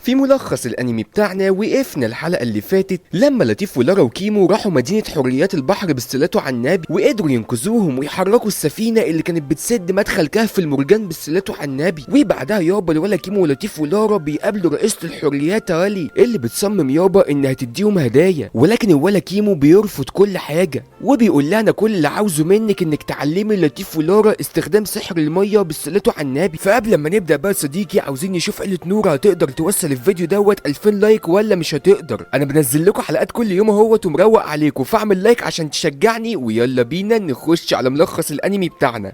في ملخص الانمي بتاعنا وقفنا الحلقه اللي فاتت لما لطيف ولارا وكيمو راحوا مدينه حريات البحر بالسلاتو عنابي وقدروا ينقذوهم ويحركوا السفينه اللي كانت بتسد مدخل كهف المرجان بالسلاتو عنابي. وبعدها يابا الولا كيمو ولطيف ولارا بيقابلوا رئيسه الحريات تالي اللي بتصمم يابا انها تديهم هدايا، ولكن الولا كيمو بيرفض كل حاجه وبيقول لها انا كل اللي عاوزه منك انك تعلمي لطيف ولارا استخدام سحر الميه بالسلاتو عنابي. فقبل ما نبدا بقى صديقي عاوزين نشوف قله نور هتقدر توصل الفيديو دوت 2000 لايك ولا مش هتقدر. انا بنزل لكم حلقات كل يوم اهوت ومروق عليكم، فاعمل لايك عشان تشجعني ويلا بينا نخش على ملخص الانمي بتاعنا.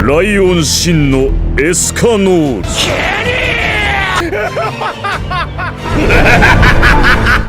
ライオン神のエスカノール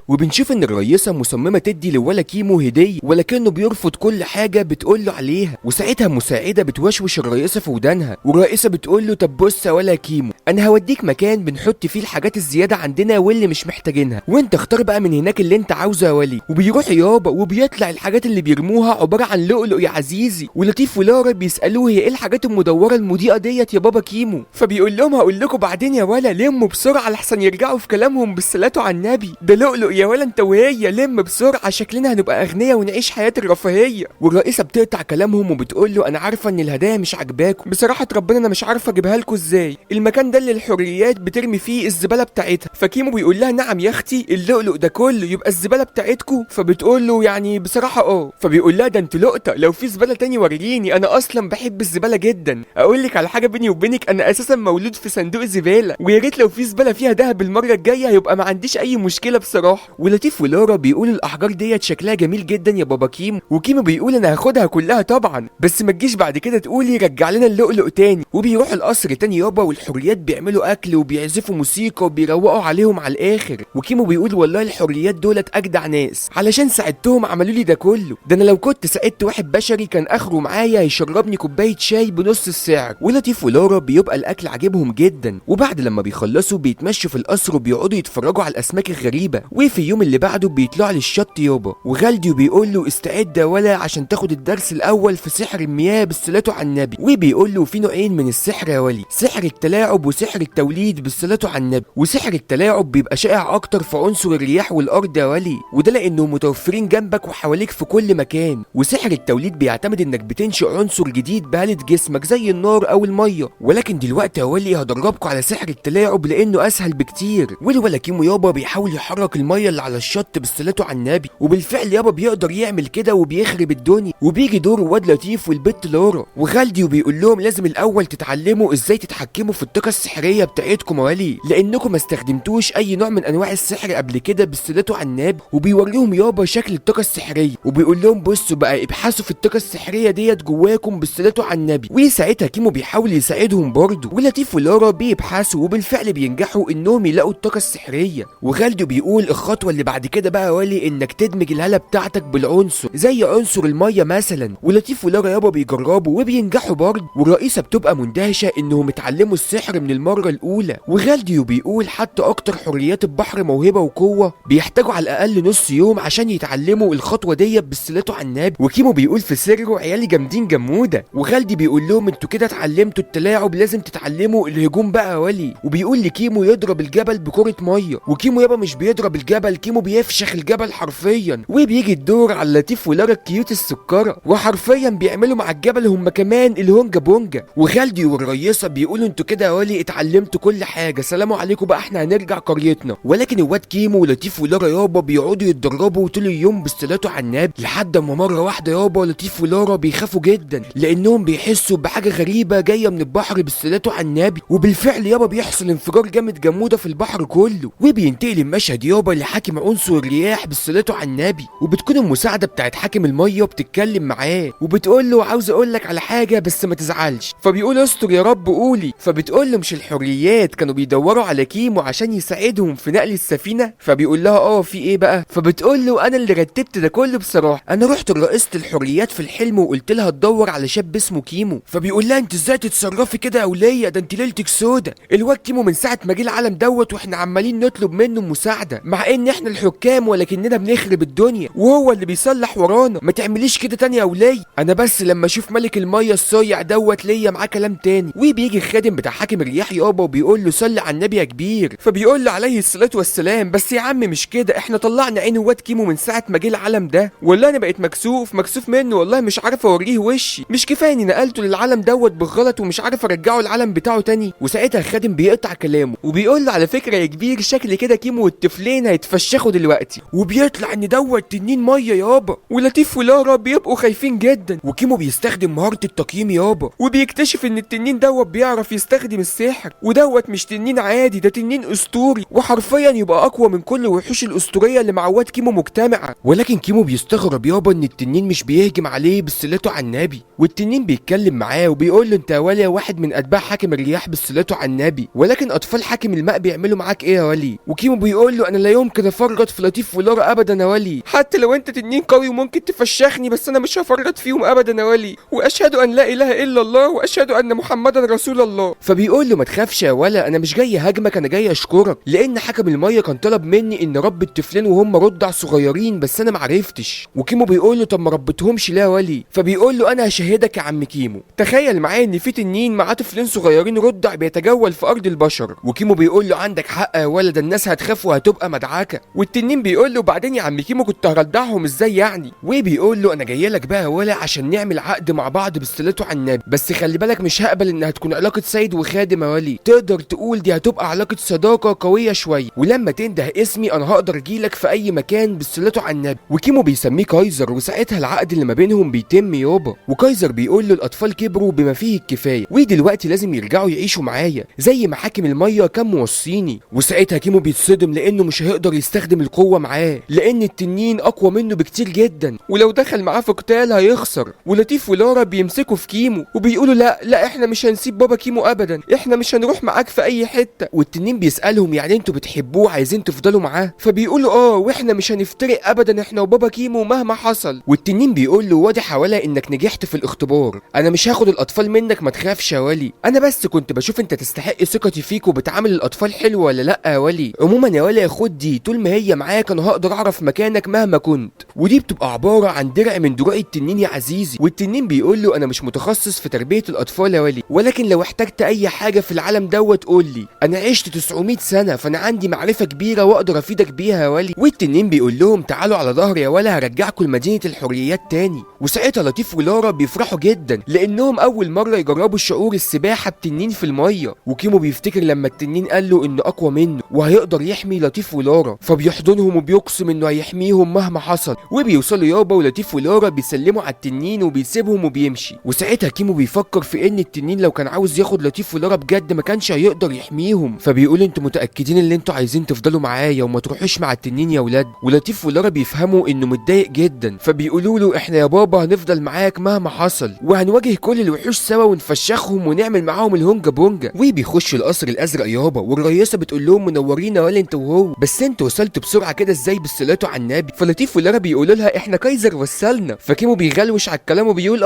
وبنشوف ان الرئيسه مصممه تدي لولا كيمو هديه ولكنه بيرفض كل حاجه بتقول له عليها، وساعتها مساعده بتوشوش الرئيسه في ودانها والرئيسه بتقول له طب بص يا ولا كيمو انا هوديك مكان بنحط فيه الحاجات الزياده عندنا واللي مش محتاجينها وانت اختار بقى من هناك اللي انت عاوزه يا ولي. وبيروح يابا وبيطلع الحاجات اللي بيرموها عباره عن لؤلؤ يا عزيزي، ولطيف ولارا بيسالوه هي ايه الحاجات المدوره المضيئه ديت يا بابا كيمو، فبيقول لهم هقول لكم بعدين يا ولا لموا بسرعه لحسن يرجعوا في كلامهم بالسلاتو على النبي، ده لؤلؤ يا ولا انت وهي لم بسرعه شكلنا هنبقى اغنياء ونعيش حياه الرفاهيه. والرئيسه بتقطع كلامهم وبتقول له انا عارفه ان الهدايا مش عاجباكم، بصراحه ربنا انا مش عارفه اجيبها لكم ازاي، المكان ده اللي الحريات بترمي فيه الزباله بتاعتها. فكيمو بيقول لها نعم يا اختي اللؤلؤ ده كله يبقى الزباله بتاعتكم، فبتقول له يعني بصراحه فبيقول لها ده انت لقطه لو في زباله تاني وريني انا اصلا بحب الزباله جدا، اقول لك على حاجه بيني وبينك انا اساسا مولود في صندوق زباله ويا ريت لو في زباله فيها دهب المره الجايه هيبقى ما عنديش اي مشكله بصراحه. ولطيف ولارا بيقول الاحجار ديت شكلها جميل جدا يا بابا كيمو، وكيمو بيقول انا هاخدها كلها طبعا بس ما تجيش بعد كده تقولي رجع لنا اللؤلؤ تاني. وبيروح القصر تاني يابا والحريات بيعملوا اكل وبيعزفوا موسيقى وبيروقوا عليهم على الاخر، وكيمو بيقول والله الحريات دولت اجدع ناس علشان ساعدتهم عملوا لي ده كله، ده انا لو كنت ساعدت واحد بشري كان اخره معايا يشربني كوبايه شاي بنص السعر. ولطيف ولارا بيبقى الاكل عاجبهم جدا، وبعد لما بيخلصوا بيتمشوا في القصر وبيقعدوا يتفرجوا على الاسماك الغريبه. وفي اليوم اللي بعده بيطلعوا للشط يابا وغالديو بيقول له استعد يا ولا عشان تاخد الدرس الاول في سحر المياه بالسلاتو على النبي، وبيقول له في نوعين من السحر يا ولي، سحر التلاعب وسحر التوليد بالسلاتو على النبي، وسحر التلاعب بيبقى شائع اكتر في عنصر الرياح والارض يا ولي وده لانهم متوفرين جنبك وحواليك في كل مكان، وسحر التوليد بيعتمد انك بتنشئ عنصر جديد بهالة جسمك زي النار او الميه، ولكن دلوقتي يا ولي هدربكم على سحر التلاعب لانه اسهل بكتير. والولا كيمو يابا بيحاول يحرك الميه اللي على الشط بالسلاتو على النبي وبالفعل يابا بيقدر يعمل كده وبيخرب الدنيا. وبيجي دور واد لطيف والبت لارا وغالديو بيقول لهم لازم الاول تتعلموا ازاي تتحكموا في الطاقه السحريه بتاعتكم يا ولي لانكم ما استخدمتوش اي نوع من انواع السحر قبل كده بالسلاتو على النبي، وبيوريهم يابا شكل الطاقه السحريه وبيقول لهم بصوا بقى ابحثوا في الطاقه السحريه ديت جواكم بالسلاتو على النبي. وساعتها كيمو بيحاول يساعدهم برضه ولطيف ولارا بيبحثوا وبالفعل بينجحوا انهم يلاقوا الطاقه السحريه. وغالديو بيقول الخطوه اللي بعد كده بقى يا ولي انك تدمج الهاله بتاعتك بالعنصر زي عنصر الميه مثلا، ولطيف ولارا يابا بيجربوا وبينجحوا برضه، والرئيسه بتبقى مندهشه انهم اتعلموا السحر من المره الاولى. وغالديو بيقول حتى اكتر حريات البحر موهبه وقوه بيحتاجوا على الاقل نص يوم عشان يتعلموا الخطوه ديت بالسلاتو على النبي. وكيمو بيقول في سره عيالي جامدين جموده، وغالدي بيقول لهم انتوا كده اتعلمتوا التلاعب لازم تتعلموا الهجوم بقى يا ولي، وبيقول لكيمو يضرب الجبل بكره ميه، وكيمو يابا مش بيضرب الجبل كيمو بيفشخ الجبل حرفيا. وبيجي الدور على لطيف ولارا الكيوت السكره وحرفيا بيعملوا مع الجبل هم كمان الهونجا بونجا. وغالدي والرئيسه بيقولوا انتوا كده يا ولي اتعلمتوا كل حاجه سلام عليكم بقى احنا هنرجع قريتنا، ولكن الواد كيمو ولطيف ولارا يابا بيقعدوا يتدربوا طول اليوم بالسلاتو على النبي لحد اما مره واحده يابا لطيف ولارا بيخافوا جدا لانهم بيحسوا بحاجه غريبه جايه من البحر بالسلاتو على النبي، وبالفعل يابا بيحصل انفجار جامد جموده في البحر كله. وبينتقل المشهد يابا لحاكم عنصر الرياح بالسلاتو على النبي، وبتكون المساعده بتاعت حاكم الميه بتتكلم معاه وبتقول له عاوز اقول لك على حاجه بس ما تزعلش، فبيقول استر يا رب قولي. فبتقول له مش الحريات كانوا بيدوروا على كيمو عشان يساعدهم في نقل السفينه؟ فبيقول لها في ايه بقى؟ فبتقول له انا اللي رتبت ده كله بصراحه، انا رحت لرئيسه الحريات في الحلم وقلت لها تدور على شاب اسمه كيمو، فبيقول لها انت ازاي تتصرفي كده يا وليه ده انت ليلتك سودا، الواد كيمو من ساعه ما جه العالم دوت واحنا عمالين نطلب منه مساعده مع ان ان احنا الحكام ولكننا بنخرب الدنيا وهو اللي بيصلح ورانا. ما تعمليش كده تاني يا ولي، انا بس لما اشوف ملك الميه الصايع دوت ليا معاه كلام تاني. وبيجي الخادم بتاع حاكم الرياح يابا وبيقول له صلي على النبي يا كبير، فبيقول له عليه الصلاه والسلام بس يا عم مش كده، احنا طلعنا عين واد كيمو من ساعه ما جه العالم ده، والله انا بقيت مكسوف منه، والله مش عارف اوريه وشي، مش كفايه اني نقلته للعالم دوت بالغلط ومش عارف ارجعه العالم بتاعه تاني. وساعتها الخادم بيقطع كلامه وبيقول له على فكره يا كبير شكل كده كيمو والطفلين هيتفشخوا دلوقتي، وبيطلع ان دوت تنين ميه يابا، ولطيف ولارا بيبقوا خايفين جدا، وكيمو بيستخدم مهاره التقييم يابا وبيكتشف ان التنين دوت بيعرف يستخدم السحر، ودوت مش تنين عادي، ده تنين اسطوري وحرفيا يبقى اقوى من كل الوحوش الاسطوريه اللي مع واد كيمو مجتمعه. ولكن كيمو بيستغرب يابا ان التنين مش بيهجم عليه بصلته على النبي، والتنين بيتكلم معاه وبيقول له انت يا ولي واحد من اتباع حاكم الرياح بصلته على النبي، ولكن اطفال حاكم الماء بيعملوا معاك ايه يا ولي؟ وكيمو بيقول له انا لا يمكن افرط في لطيف ولارا ابدا يا ولي، حتى لو انت تنين قوي وممكن تفشخني بس انا مش هفرط فيهم ابدا يا ولي، واشهد ان لا اله الا الله واشهد ان محمدا رسول الله. فبيقول له ما تخافش يا ولا، انا مش جاي هاجمك، انا جاي اشكرك لان حكم الميه كان طلب مني ان رب الطفلين وهم رضع صغيرين بس انا معرفتش. وكيمو بيقول له طب ما ربيتهمش ليه يا ولي؟ فبيقول له انا هشهدك يا عم كيمو، تخيل معايا ان في تنين معاه طفلين صغيرين رضع بيتجول في ارض البشر. وكيمو بيقول له عندك حق يا ولد، الناس هتخاف وهتبقى مدعكه. والتنين بيقول له بعدين يا عم كيمو كنت هرضعهم ازاي يعني؟ وبيقول له انا جاي لك بقى يا ولا عشان نعمل عقد مع بعض بالصلاه على النبي، بس خلي بالك مش هقبل انها تكون علاقه سيد وخادم يا ولي، تقدر تقول دي هتبقى علاقه صداقه قويه شويه، ولما تنده اسمي انا هقدر اجيلك في اي مكان بالصلاه على النبي. وكيمو بيسميه كايزر، وساعتها العقد اللي ما بينهم بيتم يابا. وكايزر بيقول له الاطفال كبروا بما فيه الكفايه ودلوقتي لازم يرجعوا يعيشوا معايا زي ما حاكم الميه كان موصيني. وساعتها كيمو بيتصدم لانه مش هيقدر يستخدم القوه معاه لان التنين اقوى منه بكتير جدا، ولو دخل معاه في قتال هيخسر. ولطيف ولارا بيمسكوا في كيمو وبيقولوا لا احنا مش هنسيب بابا كيمو ابدا، احنا مش هنروح معاك في اي حته. والتنين بيسالهم يعني انتوا بتحبوه عايزين تفضلوا معاه؟ فبيقولوا واحنا مش هنفترق ابدا احنا وبابا كيمو مهما حصل. والتنين بيقول له واضح يا ولا انك نجحت في الاختبار، انا مش هاخد الاطفال منك ما تخافش يا ولي، انا بس كنت بشوف انت تستحق ثقتي فيك وبتعامل الاطفال حلو ولا لا يا ولي. عموما يا ولا خد دي، طول ما هي معاك انا هقدر اعرف مكانك مهما كنت، ودي بتبقى عباره عن درع من دروع التنين يا عزيزي. والتنين بيقول له انا مش متخصص في تربيه الاطفال يا ولي، ولكن لو احتجت اي حاجه في العالم دوت قول لي، انا عشت 900 سنه فانا عندي معرفه كبيره واقدر افيدك بيها يا ولي. والتنين بيقول لهم تعالوا على ظهري يا ولا هرجعكم لمدينه الحريات تاني. وساعتها لطيف ولارا بيفرحوا جدا لانهم اول مره يجربوا شعور السباحه بتنين في الميه. وكيمو بيفتكر لما التنين قال له انه اقوى منه وهيقدر يحمي لطيف ولارا، فبيحضنهم وبيقسم انه هيحميهم مهما حصل. وبيوصلوا يابا ولطيف ولارا بيسلموا على التنين وبيسيبهم وبيمشي. وساعتها كيمو بيفكر في ان التنين لو كان عاوز ياخد لطيف ولارا بجد ما كانش هيقدر يحميهم، فبيقول انتوا متاكدين ان انتوا عايزين تفضلوا معايا وما تروحوش مع التنين يا ولاد؟ ولطيف ولارا بيفهموا انه متضايق جدا، فبيقولوا له احنا يا بابا هنفضل معاك مهما حصل وهنواجه كل الوحوش سوا ونفشخهم ونعمل معاهم الهونجا بونجا. وبيخشوا القصر الازرق يابا، والرئيسه بتقول لهم منورين ولا انت وهو، بس انتوا وصلتوا بسرعه كده ازاي بالصلاه على النبي؟ فلطيف ولارا بيقولوا لها احنا كايزر وصلنا. فكيمو بيغلوش على الكلام وبيقول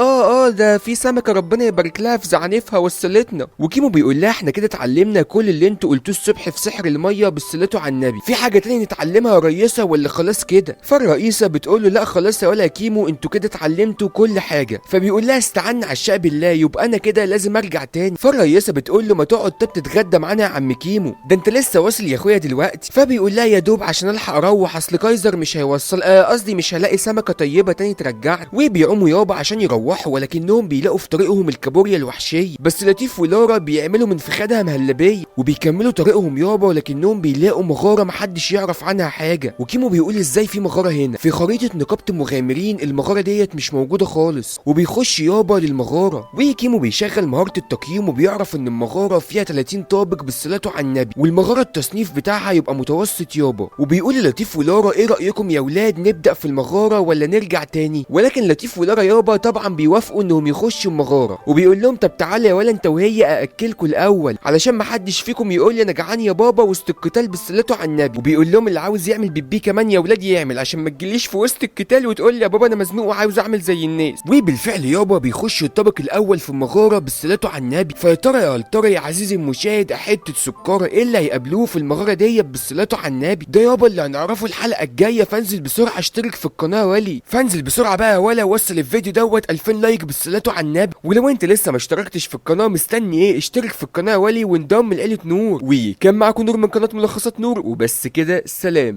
ده في سمكه ربنا يبارك لها في زعنفها وصلتنا. وكيمو بيقول لها احنا كده اتعلمنا كل اللي انتوا قلتوه الصبح في سحر الميه بالصلاه على النبي، في حاجه تاني نتعلمها يا رئيسه ولا خلاص كده؟ فالرئيسه بتقول له لا خلاص يا ولا يا كيمو انتوا كده اتعلمتوا كل حاجه. فبيقول لها استعنا على الشقى بالله، يبقى انا كده لازم ارجع تاني. فالرئيسه بتقول له ما تقعد طب تتغدى معانا يا عم كيمو، ده انت لسه واصل يا اخويا دلوقتي. فبيقول لها يا دوب عشان الحق اروح، اصل كايزر مش هيوصل قصدي مش هلاقي سمكه طيبه تاني ترجعني. وبيقوموا يابا عشان يروحوا، ولكنهم بيلاقوا في طريقهم الكابوريا الوحشيه، بس لطيف ولارا بيعملوا من فخادها مهلبيه وبيكملوا طريقهم يابا، ولكنهم بيلاقوا مغاره محدش يعرف عنها حاجه. وكيمو بيقول ازاي في مغاره هنا؟ في خريطه نقابه المغامرين المغاره ديت مش موجوده خالص. وبيخش يابا للمغاره، وكيمو بيشغل مهاره التقييم وبيعرف ان المغاره فيها 30 طابق بالصلاه على النبي، والمغاره التصنيف بتاعها يبقى متوسط يابا. وبيقول للطيف ولارا ايه رايكم يا ولاد نبدا في المغاره ولا نرجع تاني؟ ولكن لطيف ولارا يابا طبعا بيوافقوا انهم يخشوا المغاره، وبيقول لهم طب تعالى يا ولا انت وهي ااكلكوا الاول علشان ما حدش فيكم يقول لي انا جعان يا بابا وسط القتال بالصلاه على النبي. وبيقول لهم اللي عاوز يعمل بيبي كمان يا ولاد يعمل عشان ما تجيليش في وسط القتال وتقول لي يا بابا انا مزنوق وعاوز اعمل زي الناس. وبالفعل يابا بيخشوا الطبق الاول في المغاره بالصلاه على النبي. فيا ترى يا عزيزي المشاهد حته سكاره ايه اللي هيقابلوه في المغاره ديت بالصلاه على النبي؟ النبي، ده يابا اللي هنعرفه الحلقه الجايه. فانزل بسرعه اشترك في القناه ولي، فانزل بسرعه بقى ولا وصل الفيديو دوت 2000 لايك بالصلاه على النبي. ولو انت لسه ما اشتركتش في القناه مستني ايه؟ اشترك في القناه ولي وانضم لعيله نور. وكان معاكم نور من قناه ملخصات نور، وبس كده، سلام.